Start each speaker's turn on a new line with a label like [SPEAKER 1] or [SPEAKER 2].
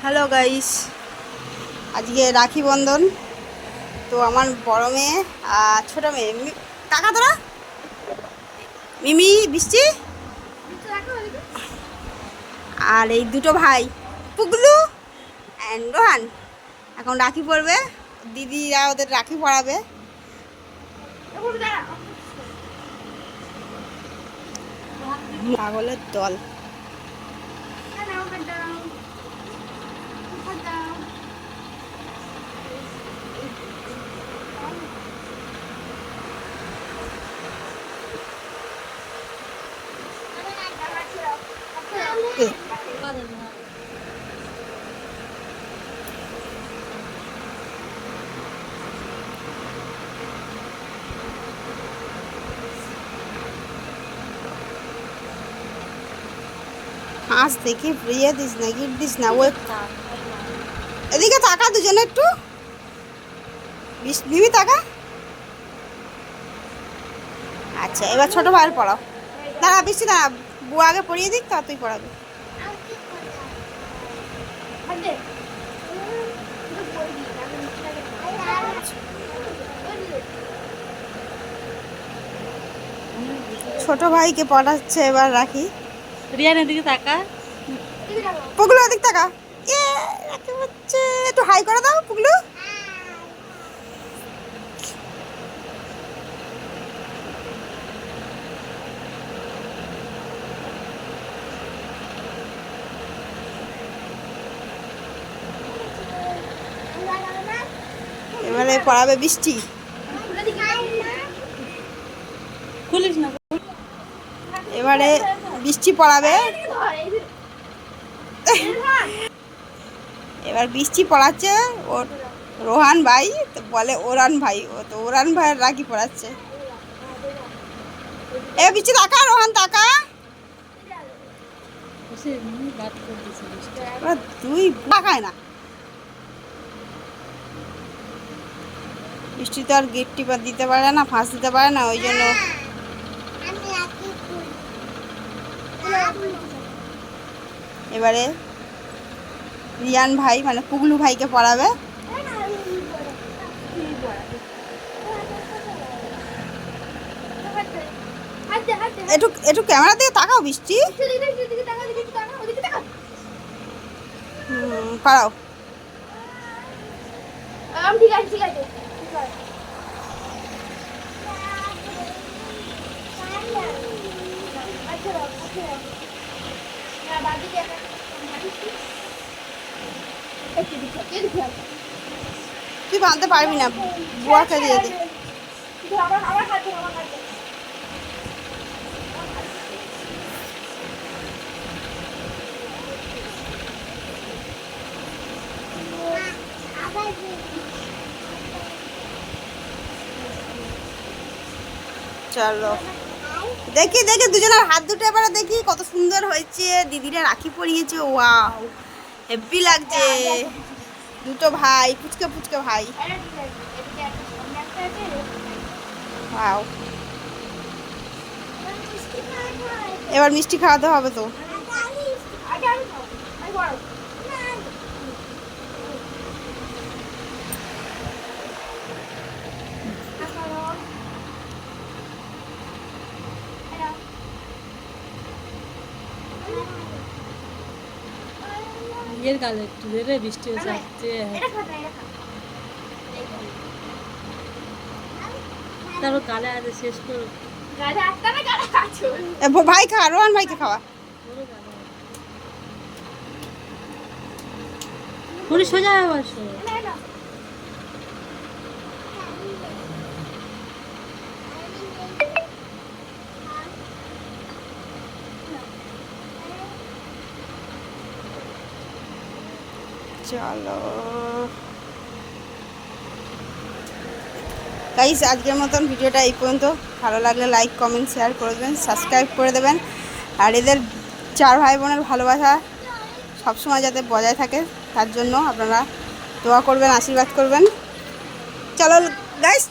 [SPEAKER 1] Hello guys, আজকে রাখি বন্ধন। তো আমার বড় মেয়ে আর ছোটো মেয়ে কাকা তোরা মিমি বৃষ্টি আর এই দুটো ভাই পুগলু অ্যান্ড রোহান এখন রাখি পরবে। দিদিরা ওদের রাখি পরাবে। পাগলের দল। হাঁস দেখি প্রিয়ে দিস না, গিট দিস না। ওই এদিকে তাকা দুজনে একটু, বিবি তাকা। আচ্ছা, এবার ছোট ভাইয়ের পড়াও। দাঁড়া বৃষ্টি, দাঁড়া, বউ আগে পড়িয়ে দিক তা তুই পড়াবি। ছোট ভাইকে পড়াচ্ছে এবার রাখি।
[SPEAKER 2] রিয়ান এদিকে তাকা,
[SPEAKER 1] পুগলু এদিক তাকা। রাখি হচ্ছে, একটু হাই করে দাও পুগলু। এবারে পড়াবে বৃষ্টি।
[SPEAKER 2] খুলিস না।
[SPEAKER 1] এবারে বৃষ্টি পড়াবে। এবার বৃষ্টি পড়াচ্ছে ওর রোহান ভাই, তো বলে ওরান ভাই, ও তো ওরান ভাইয়ের রাখি পড়াচ্ছে। এ বৃষ্টি তাকা, রোহান তাকা। তুই তাকায় না। বৃষ্টি তো আর গেট টিপা দিতে পারে না, ফাঁস দিতে পারে না, ওই জন্য এবারে রিয়ান ভাই মানে পুগলু ভাইকে পড়াবে। একটু একটু ক্যামেরা দিয়ে তাকাও বৃষ্টি। পড়াও।
[SPEAKER 3] ঠিক আছে ঠিক আছে।
[SPEAKER 1] তুই বাঁধতে পারবি না, বুয়াকে দিয়ে দে। চলো দেখি দেখি দুজনের হাত দুটো এবারে দেখি কত সুন্দর হয়েছে। দিদিরা রাখি পরিয়েছে, ওয়াও হেভি লাগছে। দুটো ভাই, পুচকে পুচকে ভাই। ওয়াও, এবার মিষ্টি খাওয়াতে হবে তো।
[SPEAKER 2] এর গালে একটু রে, বৃষ্টি হচ্ছে আসছে। তারপর গালে আজ শেষ করো।
[SPEAKER 1] ভাই খাওয়া, রোহান ভাইকে খাওয়া।
[SPEAKER 2] উনি সোজা বসো।
[SPEAKER 1] চলো গাইস, আজকের মতন ভিডিওটা এই পর্যন্ত। ভালো লাগলে লাইক কমেন্ট শেয়ার করে দেবেন, সাবস্ক্রাইব করে দেবেন। আর এদের চার ভাই বোনের ভালোবাসা সবসময় যাতে বজায় থাকে তার জন্য আপনারা দোয়া করবেন, আশীর্বাদ করবেন। চলো গাইস।